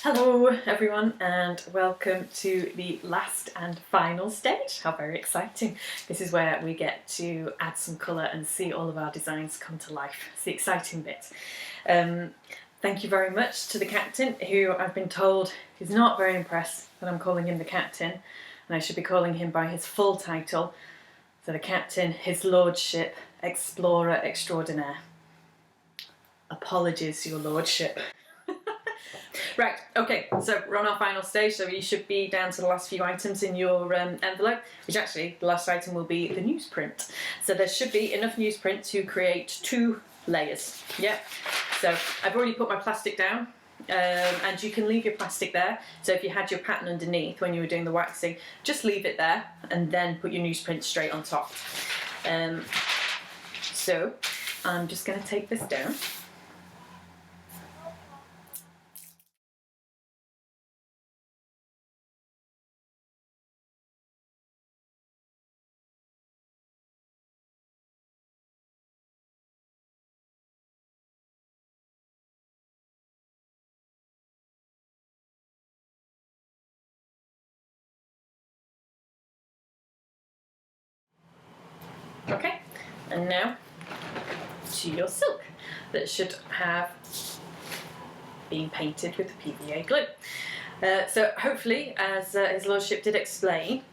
Hello everyone and welcome to the last and final stage. How very exciting. This is where we get to add some colour and see all of our designs come to life. It's the exciting bit. Thank you very much to the captain, who I've been told is not very impressed that I'm calling him the captain, and I should be calling him by his full title. So the captain, his lordship, explorer extraordinaire. Apologies, your lordship. Right, okay, so we're on our final stage, so you should be down to the last few items in your envelope, which actually, the last item will be the newsprint. So there should be enough newsprint to create 2 layers, yeah? So I've already put my plastic down, and you can leave your plastic there. So if you had your pattern underneath when you were doing the waxing, just leave it there, and then put your newsprint straight on top. So I'm just going to take this down. Okay, and now to your silk that should have been painted with the PVA glue. So hopefully, as his lordship did explain,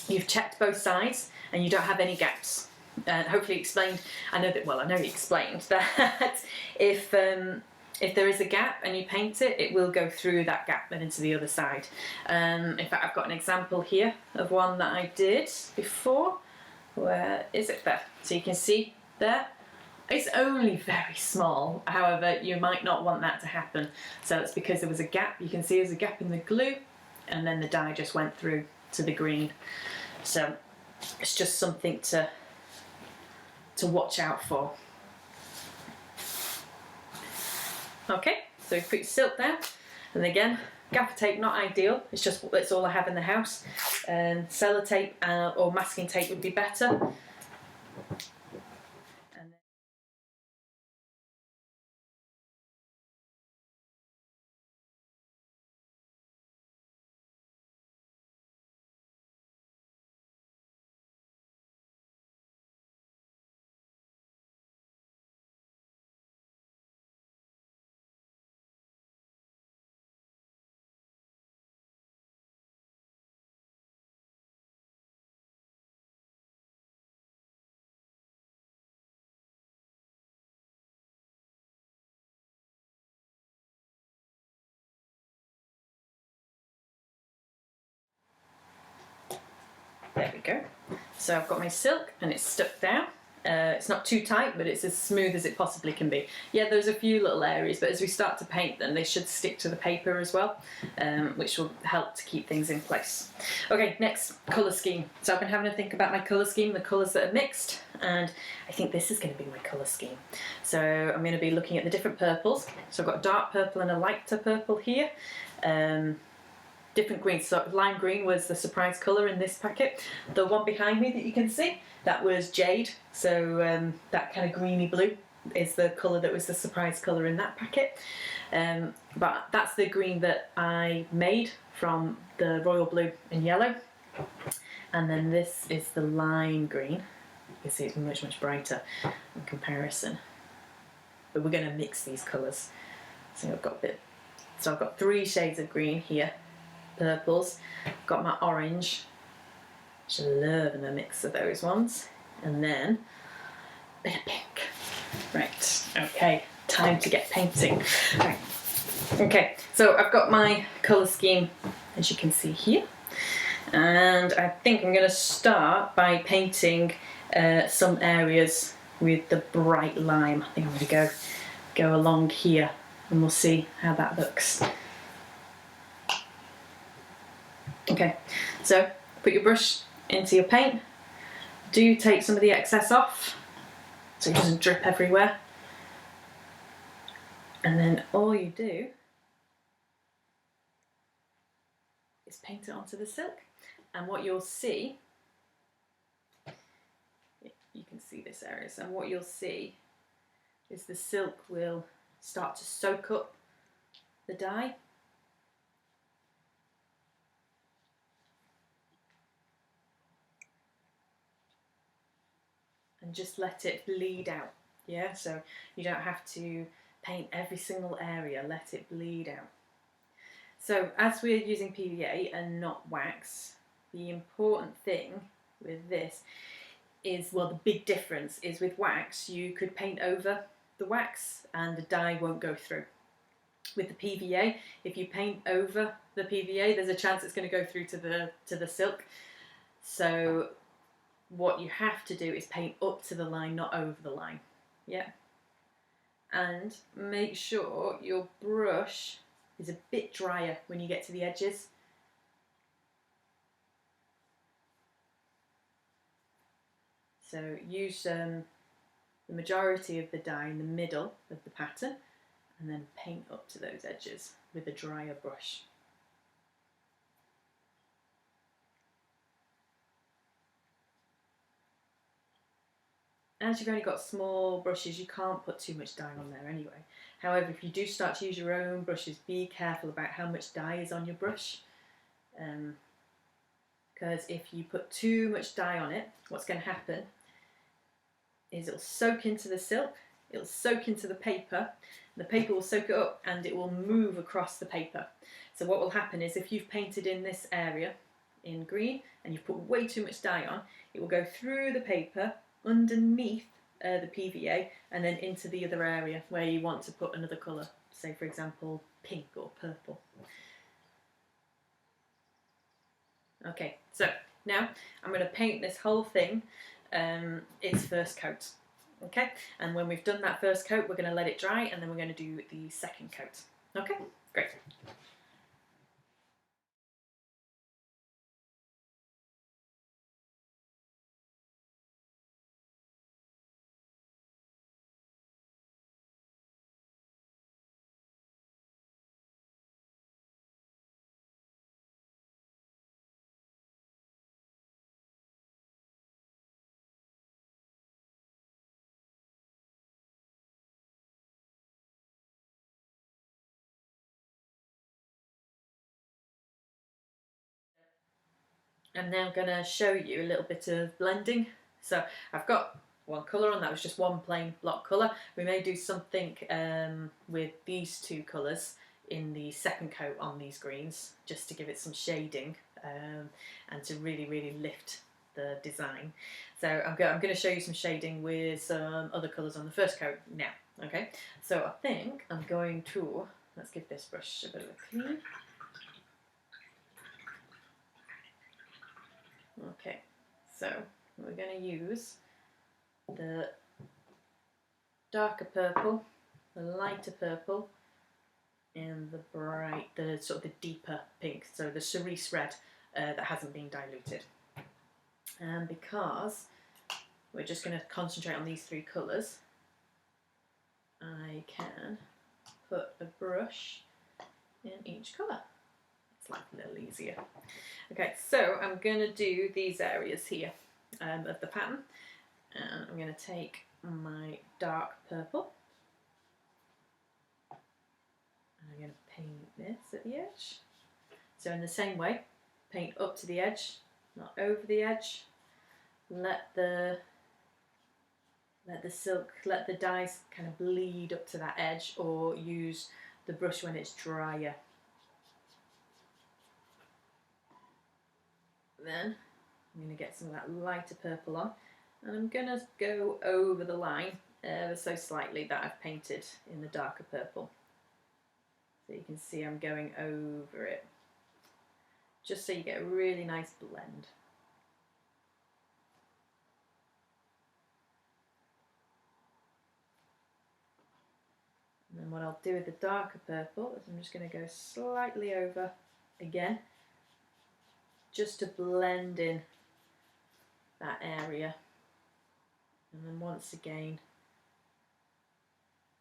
you've checked both sides and you don't have any gaps. Hopefully explained, I know he explained that if there is a gap and you paint it, it will go through that gap and into the other side. In fact, I've got an example here of one that I did before. Where is it there? So you can see there. It's only very small, however, you might not want that to happen. So it's because there was a gap. You can see there's a gap in the glue, and then the dye just went through to the green. So it's just something to watch out for. Okay, so put your silk down, and again, gaffer tape not ideal. It's all I have in the house. Sellotape or masking tape would be better. And there we go. So I've got my silk and it's stuck down. It's not too tight, but it's as smooth as it possibly can be. Yeah, there's a few little areas, but as we start to paint them, they should stick to the paper as well, which will help to keep things in place. Okay, next, colour scheme. So I've been having to think about my colour scheme, the colours that are mixed, and I think this is going to be my colour scheme. So I'm going to be looking at the different purples. So I've got a dark purple and a lighter purple here. Different greens. So lime green was the surprise colour in this packet. The one behind me that you can see, that was jade. So that kind of greeny blue is the colour that was the surprise colour in that packet. But that's the green that I made from the royal blue and yellow. And then this is the lime green. You can see it's much, much brighter in comparison. But we're going to mix these colours. So I've got 3 shades of green here. Purples, got my orange, which I love in a mix of those ones, and then a bit of pink. Right, okay, time to get painting. Right. Okay, so I've got my colour scheme, as you can see here, and I think I'm going to start by painting some areas with the bright lime. I think I'm going to go along here, and we'll see how that looks. Okay, so put your brush into your paint. Do take some of the excess off so it doesn't drip everywhere. And then all you do is paint it onto the silk. And what you'll see, you can see this area, so what you'll see is the silk will start to soak up the dye and just let it bleed out. Yeah, so you don't have to paint every single area, let it bleed out. So as we're using PVA and not wax, the important thing with this is, well, the big difference is with wax, you could paint over the wax and the dye won't go through. With the PVA, if you paint over the PVA, there's a chance it's going to go through to the silk. So what you have to do is paint up to the line, not over the line. Yeah. And make sure your brush is a bit drier when you get to the edges. So use the majority of the dye in the middle of the pattern and then paint up to those edges with a drier brush. As you've only got small brushes, you can't put too much dye on there anyway. However, if you do start to use your own brushes, be careful about how much dye is on your brush. Because if you put too much dye on it, what's going to happen is it'll soak into the silk, it'll soak into the paper will soak it up and it will move across the paper. So what will happen is if you've painted in this area in green and you've put way too much dye on, it will go through the paper, underneath the PVA, and then into the other area where you want to put another colour, say for example pink or purple. Okay, so now I'm going to paint this whole thing its first coat. Okay, and when we've done that first coat, we're going to let it dry and then we're going to do the second coat. Okay, great. I'm now going to show you a little bit of blending. So I've got one colour on, that was just one plain block colour. We may do something with these two colours in the second coat on these greens, just to give it some shading and to really lift the design. So I'm going to show you some shading with some other colours on the first coat now. Okay, so I think I'm going to, let's give this brush a bit of a clean. Okay, so we're going to use the darker purple, the lighter purple, and the sort of the deeper pink, so the cerise red that hasn't been diluted. And because we're just going to concentrate on these three colours, I can put a brush in each colour. It's like a little easier. Okay, so I'm going to do these areas here of the pattern, and I'm going to take my dark purple and I'm going to paint this at the edge. So in the same way, paint up to the edge, not over the edge. Let the silk, let the dyes kind of bleed up to that edge, or use the brush when it's drier. Then I'm going to get some of that lighter purple on, and I'm going to go over the line ever so slightly that I've painted in the darker purple. So you can see I'm going over it, just so you get a really nice blend. And then what I'll do with the darker purple is I'm just going to go slightly over again, just to blend in that area, and then once again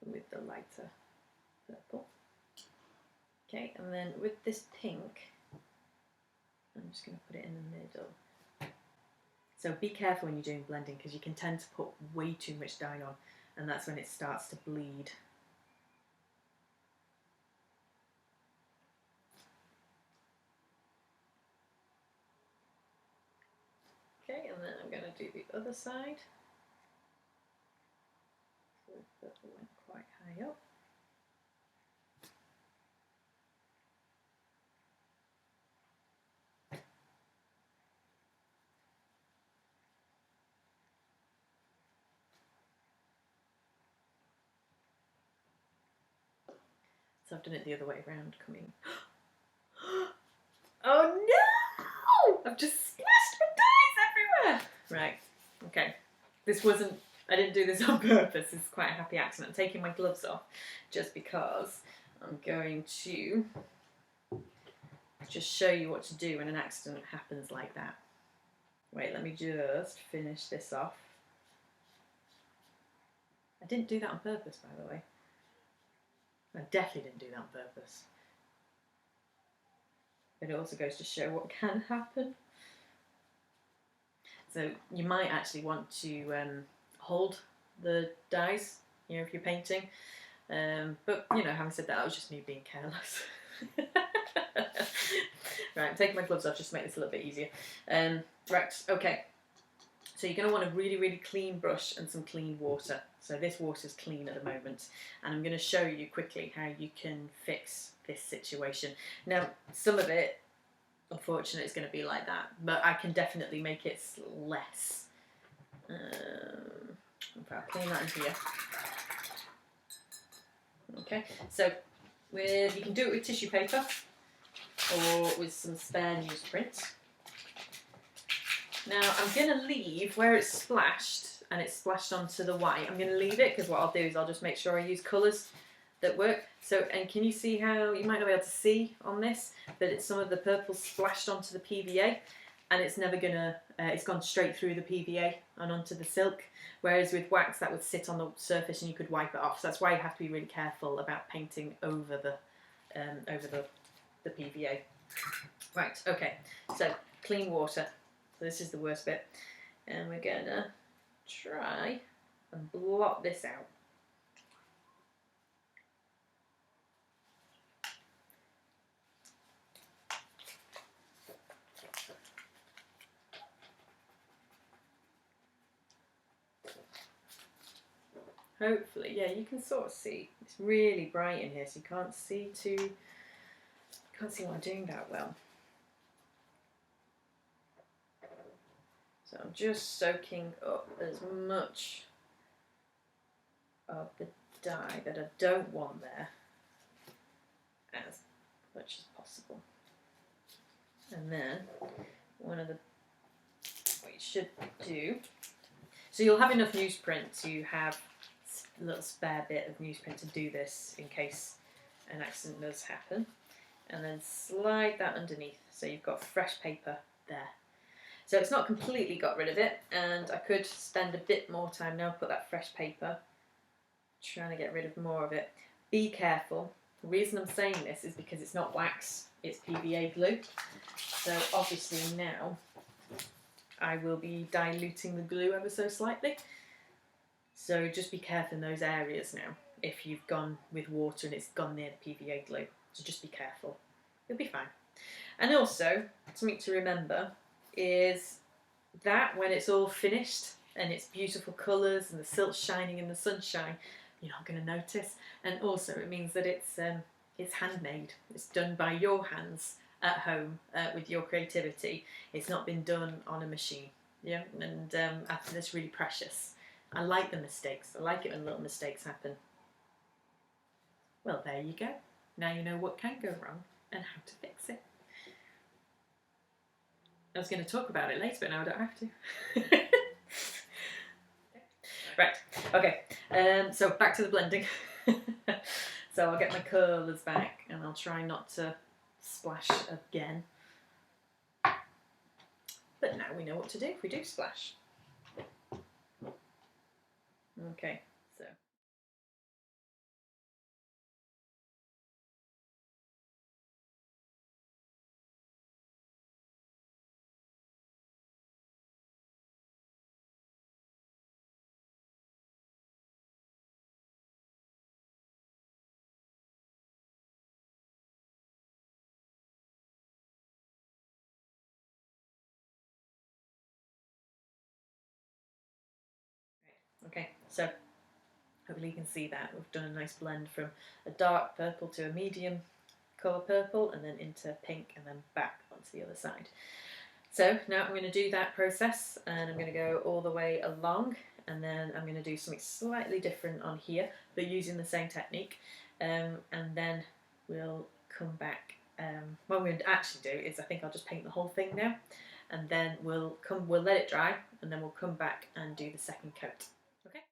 with the lighter purple. Okay, and then with this pink, I'm just going to put it in the middle. So be careful when you're doing blending, because you can tend to put way too much dye on, and that's when it starts to bleed. Okay, and then I'm going to do the other side. Purple went quite high up. So I've done it the other way around, coming. Oh no! I've just splashed my dyes everywhere! Right, okay. This wasn't, I didn't do this on purpose. This is quite a happy accident. I'm taking my gloves off just because I'm going to just show you what to do when an accident happens like that. Wait, let me just finish this off. I didn't do that on purpose, by the way. I definitely didn't do that on purpose. But it also goes to show what can happen. So you might actually want to hold the dyes, you know, if you're painting. But, you know, having said that, that was just me being careless. Right, I'm taking my gloves off just to make this a little bit easier. Right, okay. So you're going to want a really, really clean brush and some clean water. So this water is clean at the moment. And I'm going to show you quickly how you can fix this situation. Now, some of it, unfortunately, is going to be like that. But I can definitely make it less. I'll clean that in here. Okay, so you can do it with tissue paper or with some spare newsprint. Now I'm going to leave where it's splashed and it's splashed onto the white. I'm going to leave it because what I'll do is I'll just make sure I use colours that work. So, and can you see how, you might not be able to see on this, but it's some of the purple splashed onto the PVA and it's never going to, it's gone straight through the PVA and onto the silk. Whereas with wax that would sit on the surface and you could wipe it off. So that's why you have to be really careful about painting over the PVA. Right, okay, so clean water. So this is the worst bit. And we're gonna try and blot this out. Hopefully, yeah, you can sort of see. It's really bright in here, so you can't see what I'm doing that well. So I'm just soaking up as much of the dye that I don't want there as much as possible. And then what you should do, so you'll have enough newsprint to have a little spare bit of newsprint to do this in case an accident does happen. And then slide that underneath so you've got fresh paper there. So it's not completely got rid of it, and I could spend a bit more time now, put that fresh paper, trying to get rid of more of it. Be careful. The reason I'm saying this is because it's not wax, it's PVA glue. So obviously now I will be diluting the glue ever so slightly. So just be careful in those areas now if you've gone with water and it's gone near the PVA glue. So just be careful. You'll be fine. And also, something to remember is that when it's all finished and it's beautiful colours and the silk's shining in the sunshine, you're not going to notice. And also it means that it's handmade. It's done by your hands at home with your creativity. It's not been done on a machine. Yeah, and I think that's really precious. I like the mistakes. I like it when little mistakes happen. Well, there you go. Now you know what can go wrong and how to fix it. I was going to talk about it later, but now I don't have to. Right, okay, so back to the blending. So I'll get my colours back and I'll try not to splash again. But now we know what to do if we do splash. Okay, so. Okay, so Hopefully you can see that. We've done a nice blend from a dark purple to a medium colour purple, and then into pink, and then back onto the other side. So now I'm going to do that process, and I'm going to go all the way along, and then I'm going to do something slightly different on here, but using the same technique, and then we'll come back. What I'm going to actually do is I think I'll just paint the whole thing now, and then we'll let it dry, and then we'll come back and do the second coat. Okay.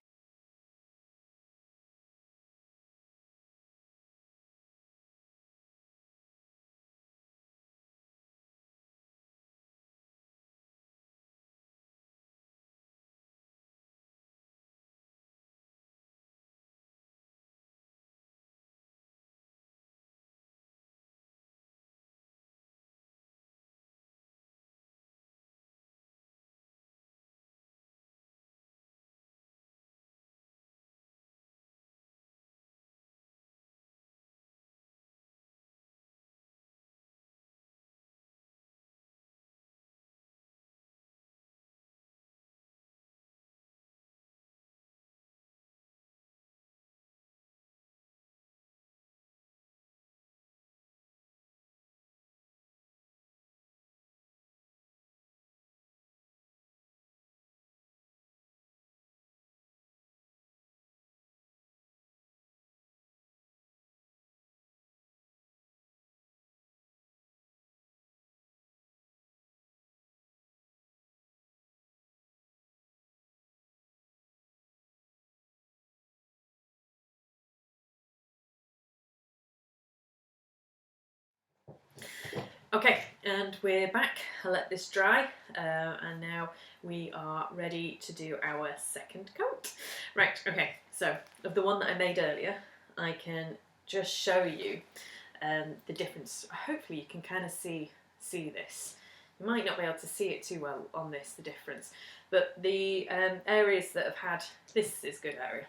Okay, and we're back. I'll let this dry, and now we are ready to do our second coat. Right, okay, so of the one that I made earlier, I can just show you the difference. Hopefully you can kind of see this. You might not be able to see it too well on this, the difference, but the areas that have had, this is good area.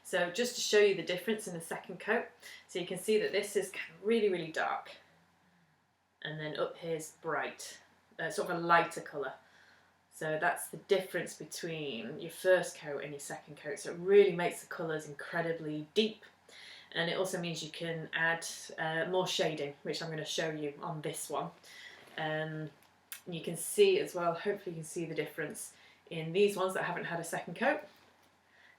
So just to show you the difference in the second coat, so you can see that this is really, really dark, and then up here's bright, sort of a lighter colour. So that's the difference between your first coat and your second coat. So it really makes the colours incredibly deep, and it also means you can add more shading, which I'm going to show you on this one. You can see as well, hopefully you can see the difference in these ones that haven't had a second coat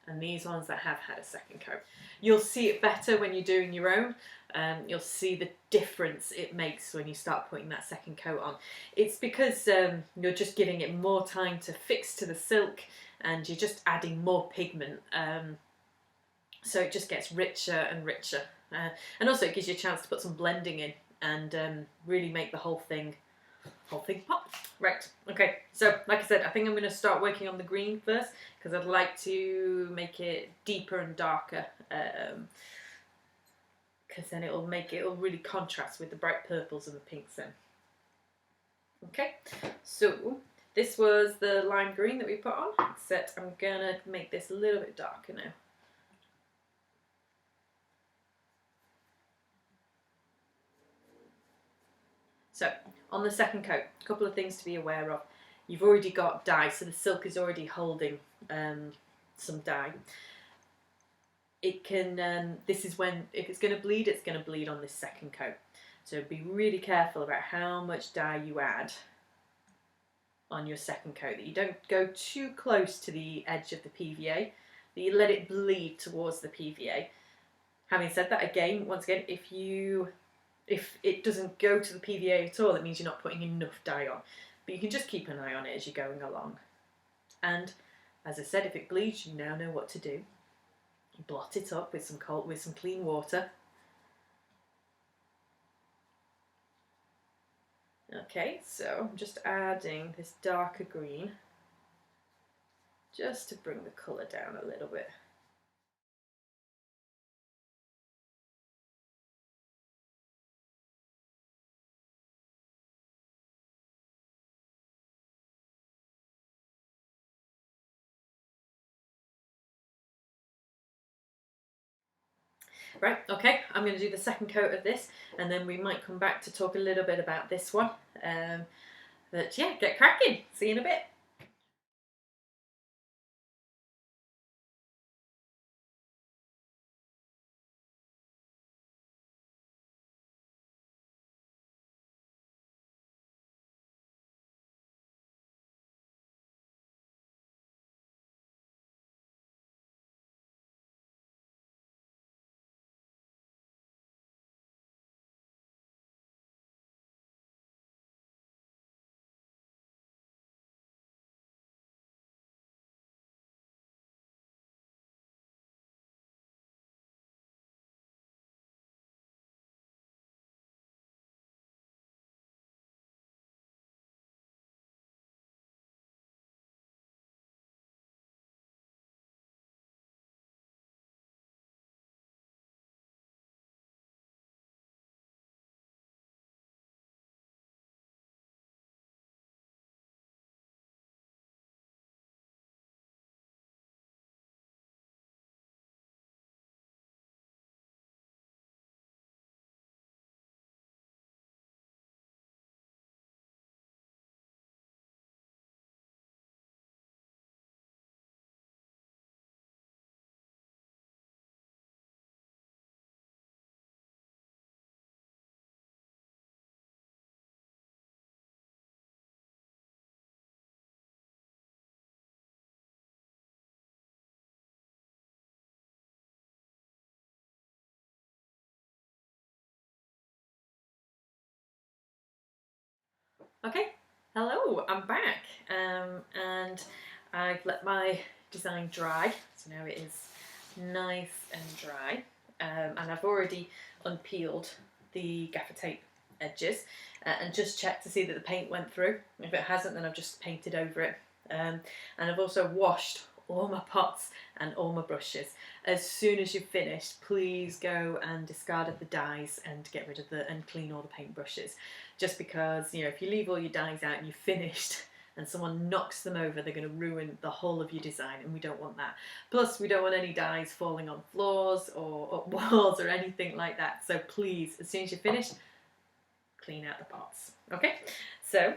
and these ones that have had a second coat. You'll see it better when you're doing your own. You'll see the difference it makes when you start putting that second coat on. It's because you're just giving it more time to fix to the silk, and you're just adding more pigment, so it just gets richer and richer, and also it gives you a chance to put some blending in and really make the whole thing pop. Right, okay, so like I said, I think I'm going to start working on the green first, because I'd like to make it deeper and darker, because then it'll really contrast with the bright purples and the pinks then. Okay, so this was the lime green that we put on, except I'm going to make this a little bit darker now. So, on the second coat, a couple of things to be aware of. You've already got dye, so the silk is already holding some dye. It can, this is when, if it's going to bleed, it's going to bleed on this second coat. So be really careful about how much dye you add on your second coat, that you don't go too close to the edge of the PVA, that you let it bleed towards the PVA. Having said that, once again, if it doesn't go to the PVA at all, it means you're not putting enough dye on. But you can just keep an eye on it as you're going along. And as I said, if it bleeds, you now know what to do. You blot it up with some clean water. Okay, so I'm just adding this darker green just to bring the colour down a little bit. Right, okay, I'm going to do the second coat of this, and then we might come back to talk a little bit about this one. But yeah, get cracking. See you in a bit. Okay, hello, I'm back, and I've let my design dry, so now it is nice and dry, and I've already unpeeled the gaffer tape edges and just checked to see that the paint went through. If it hasn't, then I've just painted over it, and I've also washed all my pots and all my brushes. As soon as you've finished, please go and discard of the dies and get rid of and clean all the paint brushes. Just because, you know, if you leave all your dies out and you've finished and someone knocks them over, they're going to ruin the whole of your design, and we don't want that. Plus, we don't want any dies falling on floors or up walls or anything like that. So please, as soon as you're finished, clean out the pots. Okay, so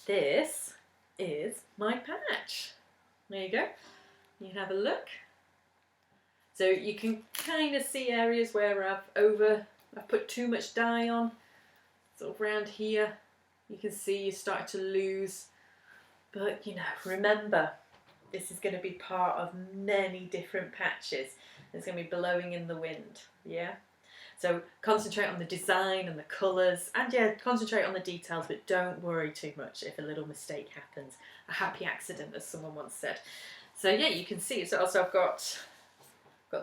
this is my patch. There you go. You can have a look. So you can kind of see areas where I've put too much dye on. Sort of around here, you can see you start to lose. But you know, remember, this is going to be part of many different patches. It's going to be blowing in the wind, yeah? So concentrate on the design and the colours, and yeah, concentrate on the details, but don't worry too much if a little mistake happens. A happy accident, as someone once said. So yeah, you can see. So also I've got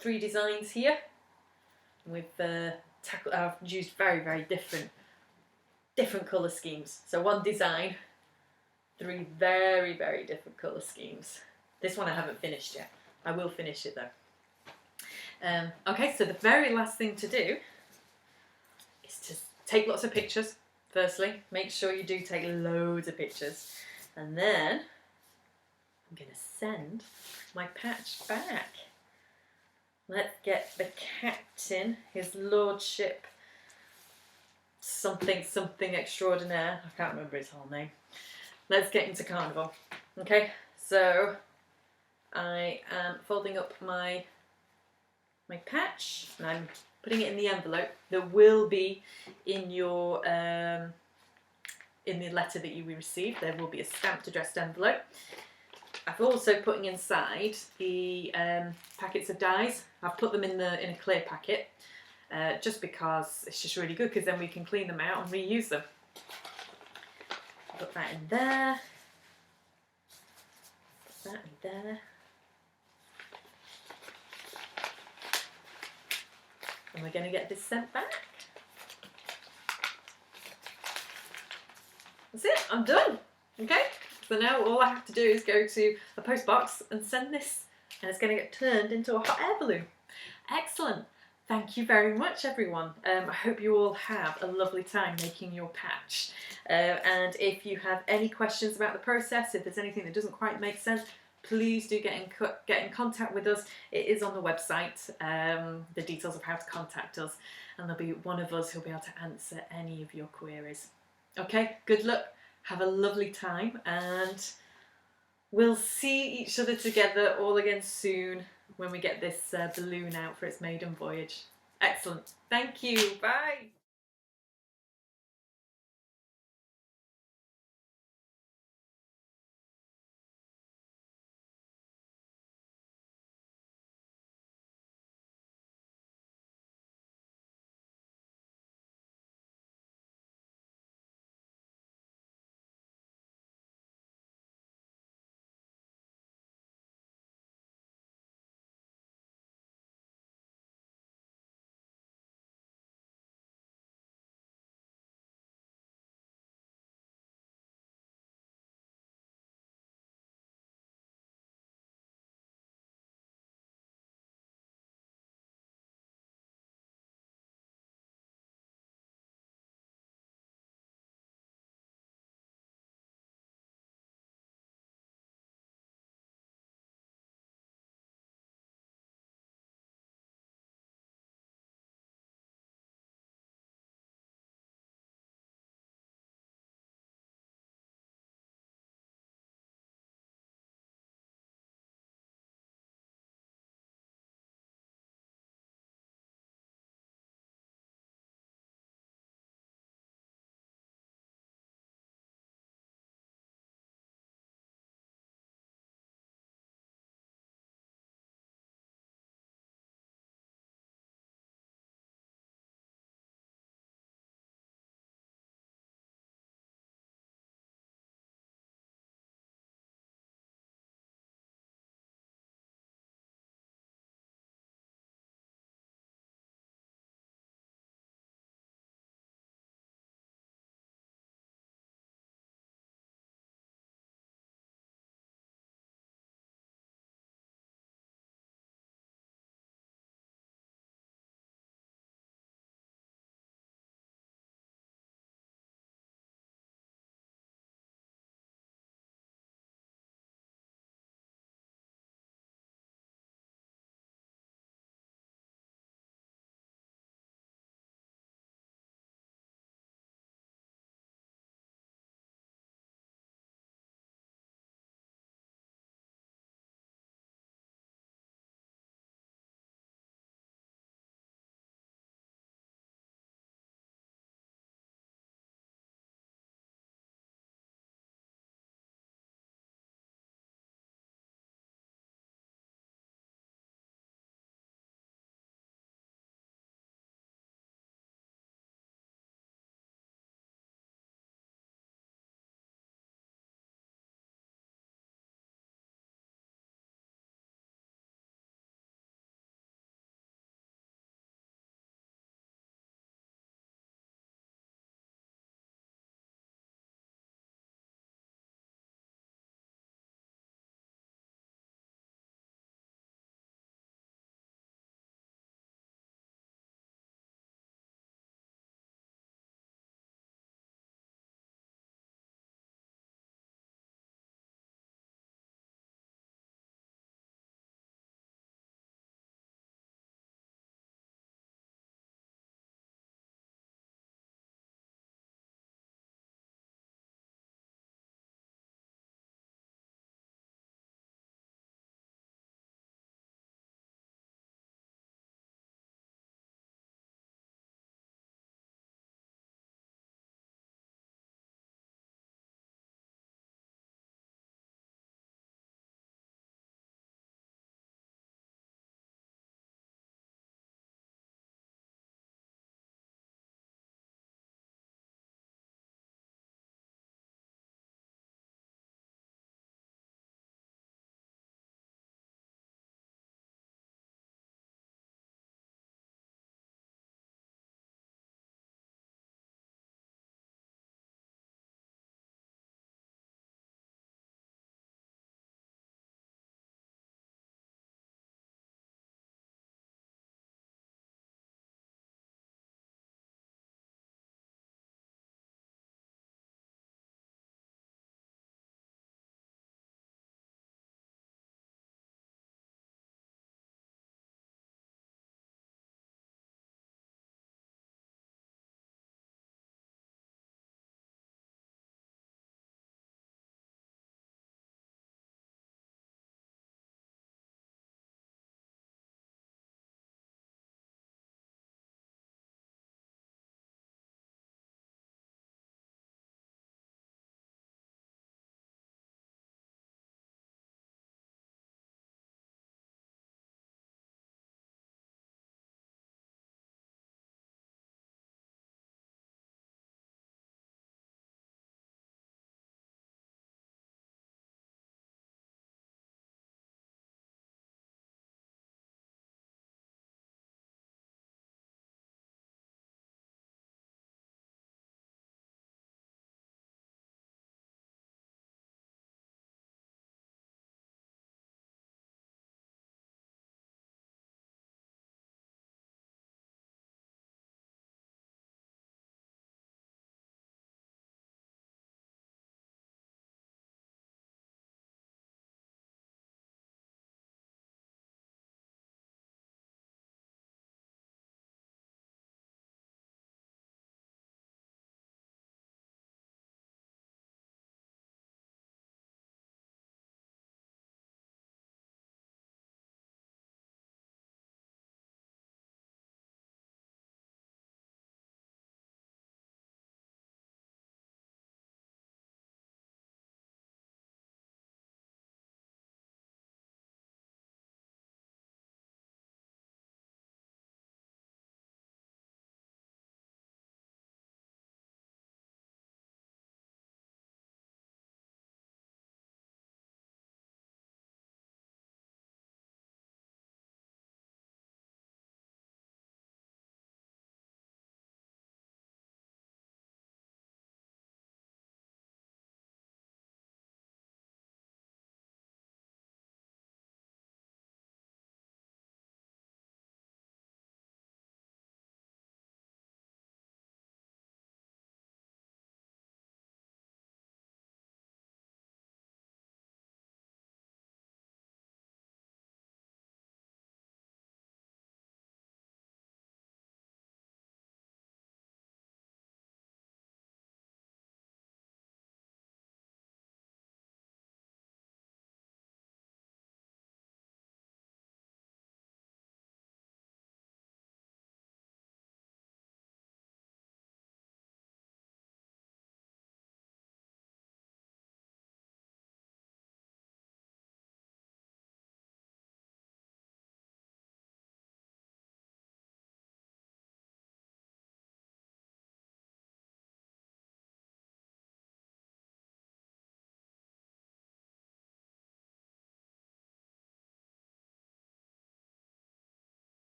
3 designs here. With I've used very different colour schemes. So one design, 3 very different colour schemes. This one I haven't finished yet. I will finish it though. Okay, so the very last thing to do is to take lots of pictures. Firstly, make sure you do take loads of pictures, and then I'm going to send my patch back. Let's get the captain, his lordship, something extraordinaire. I can't remember his whole name. Let's get into carnival. Okay, so I am folding up my patch, and I'm putting it in the envelope that will be in your in the letter that you received. There will be a stamped addressed envelope. I've also putting inside the packets of dies. I've put them in a clear packet just because it's just really good, because then we can clean them out and reuse them. Put that in there. Put that in there. And we're going to get this sent back. That's it, I'm done. Okay, so now all I have to do is go to a post box and send this, and it's going to get turned into a hot air balloon. Excellent. Thank you very much, everyone. I hope you all have a lovely time making your patch. And if you have any questions about the process, if there's anything that doesn't quite make sense, please do get in contact with us. It is on the website, the details of how to contact us, and there'll be one of us who'll be able to answer any of your queries. Okay, good luck, have a lovely time, and we'll see each other together all again soon when we get this balloon out for its maiden voyage. Excellent, thank you, bye!